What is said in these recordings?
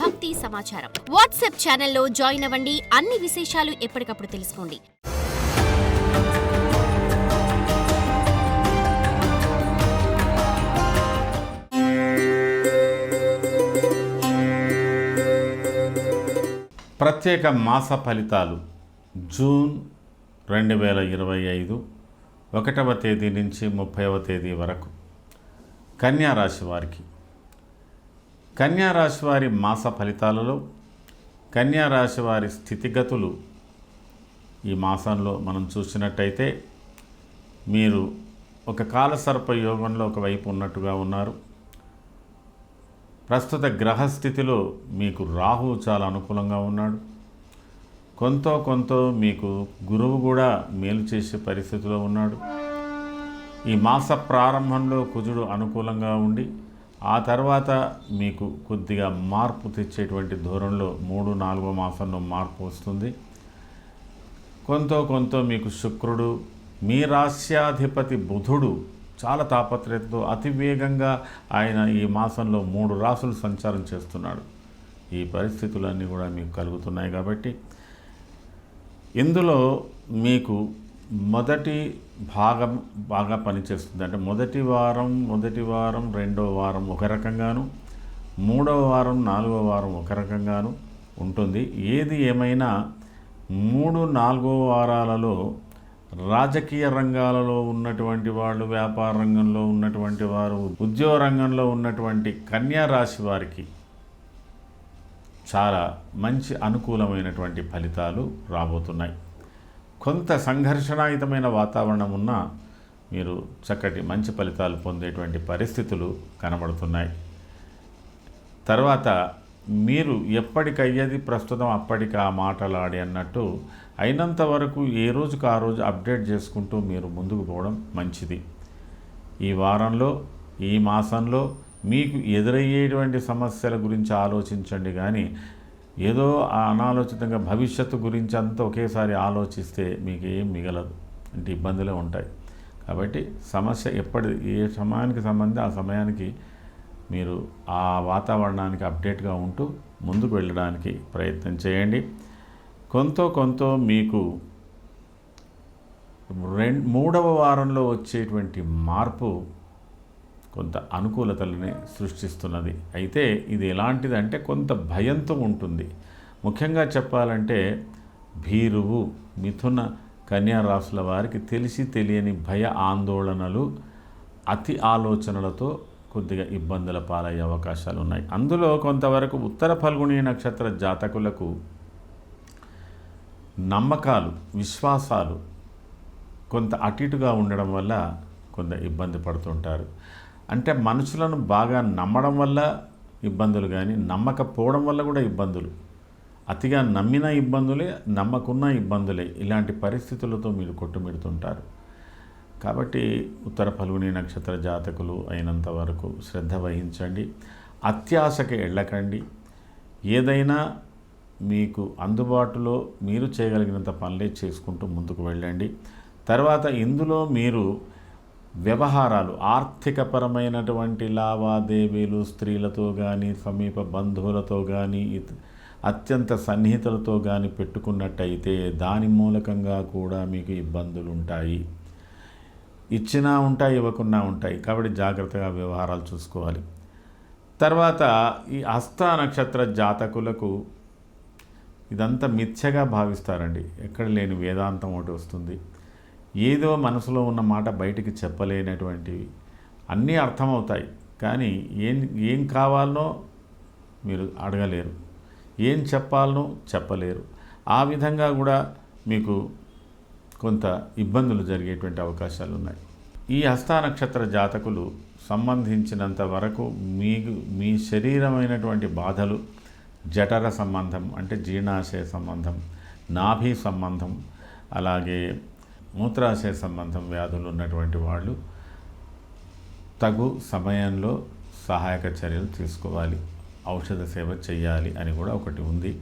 భక్తి సమాచారం. వాట్సాప్ ఛానల్లో జాయిన్ అవ్వండి. అన్ని విశేషాలు ఎప్పటికప్పుడు తెలుసుకోండి. ప్రత్యేక మాస ఫలితాలు జూన్ 2025 1వ తేదీ నుంచి 30వ తేదీ వరకు కన్యా రాశి వారికి. కన్యా రాశి వారి మాస ఫలితాలలో కన్యా రాశి వారి స్థితిగతులు ఈ మాసంలో మనం చూసినట్టయితే మీరు ఒక కాలసర్ప యోగంలో ఒకవైపు ఉన్నట్టుగా ఉన్నారు. ప్రస్తుత గ్రహస్థితిలో మీకు రాహువు చాలా అనుకూలంగా ఉన్నాడు. కొంత మీకు గురువు కూడా మేలు చేసే పరిస్థితిలో ఉన్నాడు. ఈ మాస ప్రారంభంలో కుజుడు అనుకూలంగా ఉండి ఆ తర్వాత మీకు కొద్దిగా మార్పు తెచ్చేటువంటి ధోరణిలో 3-4వ మాసంలో మార్పు వస్తుంది. కొంత మీకు శుక్రుడు, మీ రాశ్యాధిపతి బుధుడు చాలా తాపత్రయతతో అతివేగంగా ఆయన ఈ మాసంలో 3 రాసులు సంచారం చేస్తున్నాడు. ఈ పరిస్థితులన్నీ కూడా మీకు కలుగుతున్నాయి. కాబట్టి ఇందులో మీకు మొదటి భాగం బాగా పనిచేస్తుంది. అంటే మొదటి వారం 2వ వారం ఒక రకంగాను, 3వ వారం 4వ వారం ఒక రకంగాను ఉంటుంది. ఏది ఏమైనా 3-4 వారాలలో రాజకీయ రంగాలలో ఉన్నటువంటి వాళ్ళు, వ్యాపార రంగంలో ఉన్నటువంటి వారు, ఉద్యోగ రంగంలో ఉన్నటువంటి కన్యా రాశి వారికి చాలా మంచి అనుకూలమైనటువంటి ఫలితాలు రాబోతున్నాయి. కొంత సంఘర్షణాయుతమైన వాతావరణం ఉన్నా మీరు చక్కటి మంచి ఫలితాలు పొందేటువంటి పరిస్థితులు కనబడుతున్నాయి. తర్వాత మీరు ఎప్పటికయ్యేది ప్రస్తుతం అప్పటికి ఆ మాటలాడి అన్నట్టు అయినంత వరకు ఏ రోజుకు ఆ రోజు అప్డేట్ చేసుకుంటూ మీరు ముందుకు పోవడం మంచిది. ఈ వారంలో, ఈ మాసంలో మీకు ఎదురయ్యేటువంటి సమస్యల గురించి ఆలోచించండి. కానీ ఏదో అనాలోచితంగా భవిష్యత్తు గురించి అంతా ఒకేసారి ఆలోచిస్తే మీకు ఏం మిగలదు, అంటే ఇబ్బందులే ఉంటాయి. కాబట్టి సమస్య ఏ సమయానికి సంబంధించి ఆ సమయానికి మీరు ఆ వాతావరణానికి అప్డేట్గా ఉంటూ ముందుకు వెళ్ళడానికి ప్రయత్నం చేయండి. కొంత మీకు 3వ వారంలో వచ్చేటువంటి మార్పు కొంత అనుకూలతలని సృష్టిస్తున్నది. అయితే ఇది ఎలాంటిదంటే కొంత భయంతో ఉంటుంది. ముఖ్యంగా చెప్పాలంటే భీరువు, మిథున, కన్యా రాశుల వారికి తెలిసి తెలియని భయ ఆందోళనలు, అతి ఆలోచనలతో కొద్దిగా ఇబ్బందుల పాలయ్యే అవకాశాలు ఉన్నాయి. అందులో కొంతవరకు ఉత్తర ఫల్గుణి నక్షత్ర జాతకులకు నమ్మకాలు, విశ్వాసాలు కొంత అటుగా ఉండడం వల్ల కొంత ఇబ్బంది పడుతుంటారు. అంటే మనుషులను బాగా నమ్మడం వల్ల ఇబ్బందులు, కానీ నమ్మకపోవడం వల్ల కూడా ఇబ్బందులు. అతిగా నమ్మిన ఇబ్బందులే, నమ్మకున్న ఇబ్బందులే. ఇలాంటి పరిస్థితులతో మీరు కొట్టుమిడుతుంటారు. కాబట్టి ఉత్తర ఫల్గుణి నక్షత్ర జాతకులు అయినంత వరకు శ్రద్ధ వహించండి. అత్యాశకి వెళ్ళకండి. ఏదైనా మీకు అందుబాటులో మీరు చేయగలిగినంత పనులే చేసుకుంటూ ముందుకు వెళ్ళండి. తర్వాత ఇందులో మీరు వ్యవహారాలు, ఆర్థికపరమైనటువంటి లావాదేవీలు, స్త్రీలతో కానీ, సమీప బంధువులతో కానీ, అత్యంత సన్నిహితులతో కానీ పెట్టుకున్నట్టయితే దాని మూలకంగా కూడా మీకు ఇబ్బందులు ఉంటాయి. ఇచ్చినా ఉంటాయి, ఇవ్వకున్నా ఉంటాయి. కాబట్టి జాగ్రత్తగా వ్యవహారాలు చూసుకోవాలి. తర్వాత ఈ హస్త నక్షత్ర జాతకులకు ఇదంతా మిథ్యగా భావిస్తారండి. ఎక్కడ లేని వేదాంతం ఒకటి వస్తుంది. ఏదో మనసులో ఉన్న మాట బయటికి చెప్పలేనటువంటివి అన్నీ అర్థమవుతాయి. కానీ ఏం కావాలనో మీరు అడగలేరు, ఏం చెప్పాలనో చెప్పలేరు. ఆ విధంగా కూడా మీకు కొంత ఇబ్బందులు జరిగేటువంటి అవకాశాలు ఉన్నాయి. ఈ హస్త నక్షత్ర జాతకులు సంబంధించినంత వరకు మీ శరీరమైనటువంటి బాధలు, జఠర సంబంధం అంటే జీర్ణాశయ సంబంధం, నాభి సంబంధం, అలాగే మూత్రాశయ సంబంధం వ్యాధులు ఉన్నటువంటి వాళ్ళు తగు సమయంలో సహాయక చర్యలు తీసుకోవాలి, ఔషధ సేవ చేయాలి అని కూడా ఒకటి ఉంది.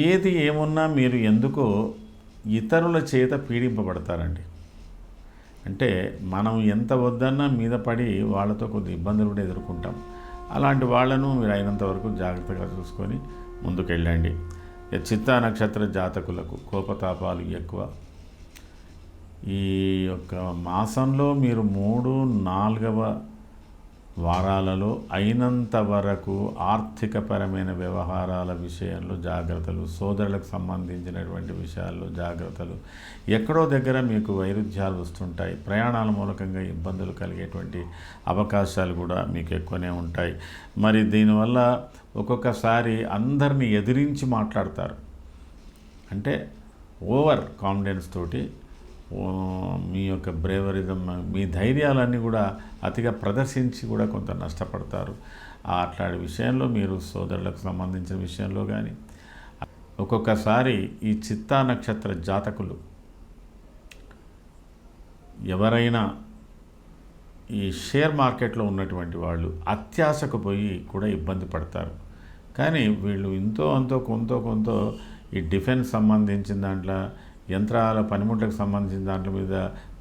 ఏది ఏమున్నా మీరు ఎందుకో ఇతరుల చేత పీడింపబడతారండి. అంటే మనం ఎంత వద్దన్నా మీద పడి వాళ్ళతో కొద్ది ఇబ్బందులు కూడా ఎదుర్కొంటాం. అలాంటి వాళ్ళను మీరు అయినంత వరకు జాగ్రత్తగా చూసుకొని ముందుకెళ్ళండి. చిత్తా నక్షత్ర జాతకులకు కోపతాపాలు ఎక్కువ. ఈ యొక్క మాసంలో మీరు 3, 4వ వారాలలో అయినంత వరకు ఆర్థికపరమైన వ్యవహారాల విషయంలో జాగ్రత్తలు, సోదరులకు సంబంధించినటువంటి విషయాల్లో జాగ్రత్తలు. ఎక్కడో దగ్గర మీకు వైరుధ్యాలు వస్తుంటాయి, ప్రయాణాల మూలకంగా ఇబ్బందులు కలిగేటువంటి అవకాశాలు కూడా మీకు ఎక్కువనే ఉంటాయి. మరి దీనివల్ల ఒక్కొక్కసారి అందరినీ ఎదిరించి మాట్లాడతారు. అంటే ఓవర్ కాన్ఫిడెన్స్ తోటి మీ యొక్క బ్రేవరిజం, మీ ధైర్యాలన్నీ కూడా అతిగా ప్రదర్శించి కూడా కొంత నష్టపడతారు. అట్లాంటి విషయంలో మీరు సోదరులకు సంబంధించిన విషయంలో కానీ ఒక్కొక్కసారి ఈ చిత్తా నక్షత్ర జాతకులు ఎవరైనా ఈ షేర్ మార్కెట్లో ఉన్నటువంటి వాళ్ళు అత్యాశకు పోయి కూడా ఇబ్బంది పడతారు. కానీ వీళ్ళు అంతో కొంత ఈ డిఫెన్స్ సంబంధించిన దాంట్లో, యంత్రాల పనిముట్లకు సంబంధించిన దాంట్లో మీద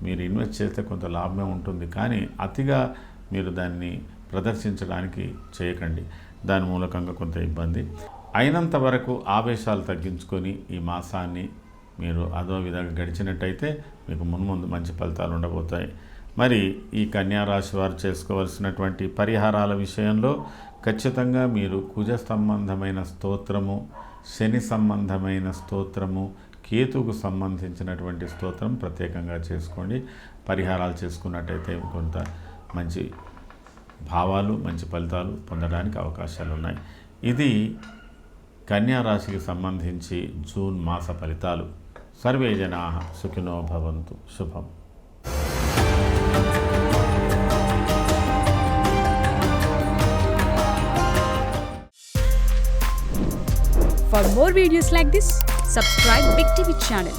మీరు ఇన్వెస్ట్ చేస్తే కొంత లాభమే ఉంటుంది. కానీ అతిగా మీరు దాన్ని ప్రదర్శించడానికి చేయకండి, దాని మూలకంగా కొంత ఇబ్బంది. అయినంత వరకు ఆవేశాలు తగ్గించుకొని ఈ మాసాన్ని మీరు అదో విధంగా గడిచినట్టయితే మీకు మున్ముందు మంచి ఫలితాలు ఉండబోతాయి. మరి ఈ కన్యా రాశి వారు చేసుకోవాల్సినటువంటి పరిహారాల విషయంలో ఖచ్చితంగా మీరు కుజ సంబంధమైన స్తోత్రము, శని సంబంధమైన స్తోత్రము, కేతుకు సంబంధించినటువంటి స్తోత్రం ప్రత్యేకంగా చేసుకోండి. పరిహారాలు చేసుకున్నట్టయితే కొంత మంచి భావాలు, మంచి ఫలితాలు పొందడానికి అవకాశాలు ఉన్నాయి. ఇది కన్యా రాశికి సంబంధించి జూన్ మాస ఫలితాలు. సర్వే జనాః సుఖినో భవంతు. శుభం. For more videos like this, subscribe Big TV channel.